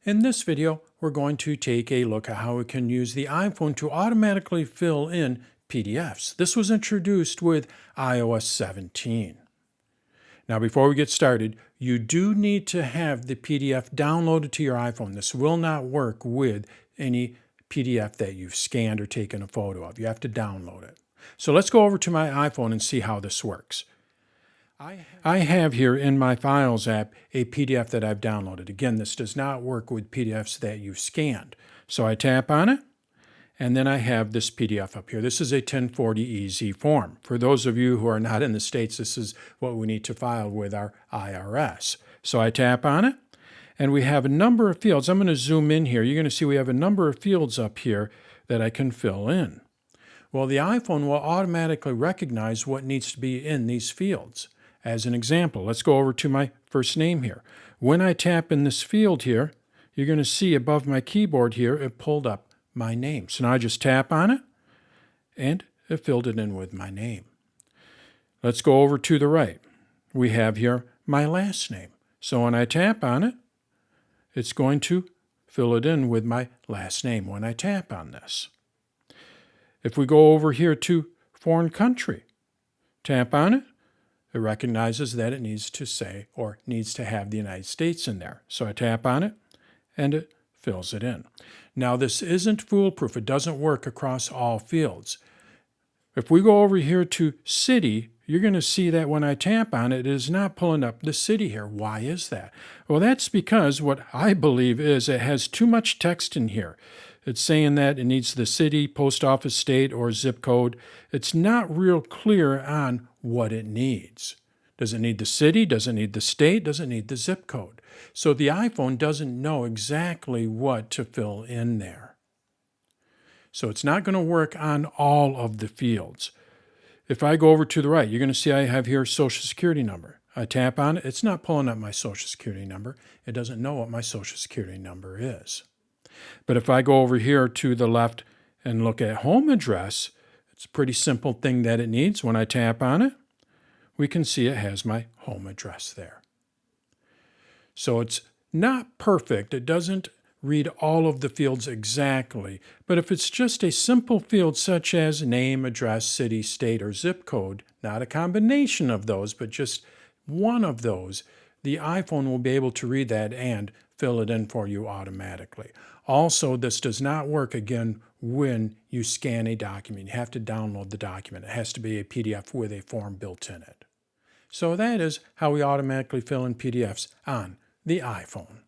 In this video, we're going to take a look at how we can use the iPhone to automatically fill in PDFs. This was introduced with iOS 17. Now, before we get started, you do need to have the PDF downloaded to your iPhone. This will not work with any PDF that you've scanned or taken a photo of. You have to download it. So let's go over to my iPhone and see how this works. I have here in my Files app a PDF that I've downloaded. Again, this does not work with PDFs that you've scanned. So I tap on it, and then I have this PDF up here. This is a 1040EZ form. For those of you who are not in the States, this is what we need to file with our IRS. So I tap on it, and we have a number of fields. I'm going to zoom in here. You're going to see we have a number of fields up here that I can fill in. Well, the iPhone will automatically recognize what needs to be in these fields. As an example, let's go over to my first name here. When I tap in this field here, you're going to see above my keyboard here, it pulled up my name. So now I just tap on it, and it filled it in with my name. Let's go over to the right. We have here my last name. So when I tap on it, it's going to fill it in with my last name when I tap on this. If we go over here to foreign country, tap on it, it recognizes that it needs to say or needs to have the United States in there. So I tap on it, and it fills it in. Now, this isn't foolproof. It doesn't work across all fields. If we go over here to city, you're going to see that when I tap on it, it is not pulling up the city here. Why is that? Well, that's because what I believe is it has too much text in here. It's saying that it needs the city, post office, state, or zip code. It's not real clear on what it needs. Does it need the city? Does it need the state? Does it need the zip code? So the iPhone doesn't know exactly what to fill in there. So it's not going to work on all of the fields. If I go over to the right, you're going to see I have here Social Security number. I tap on it. It's not pulling up my Social Security number. It doesn't know what my Social Security number is. But if I go over here to the left and look at home address, it's a pretty simple thing that it needs. When I tap on it, we can see it has my home address there. So it's not perfect. It doesn't read all of the fields exactly. But if it's just a simple field such as name, address, city, state, or zip code, not a combination of those, but just one of those, the iPhone will be able to read that and fill it in for you automatically. Also, this does not work, again, when you scan a document. You have to download the document. It has to be a PDF with a form built in it. So that is how we automatically fill in PDFs on the iPhone.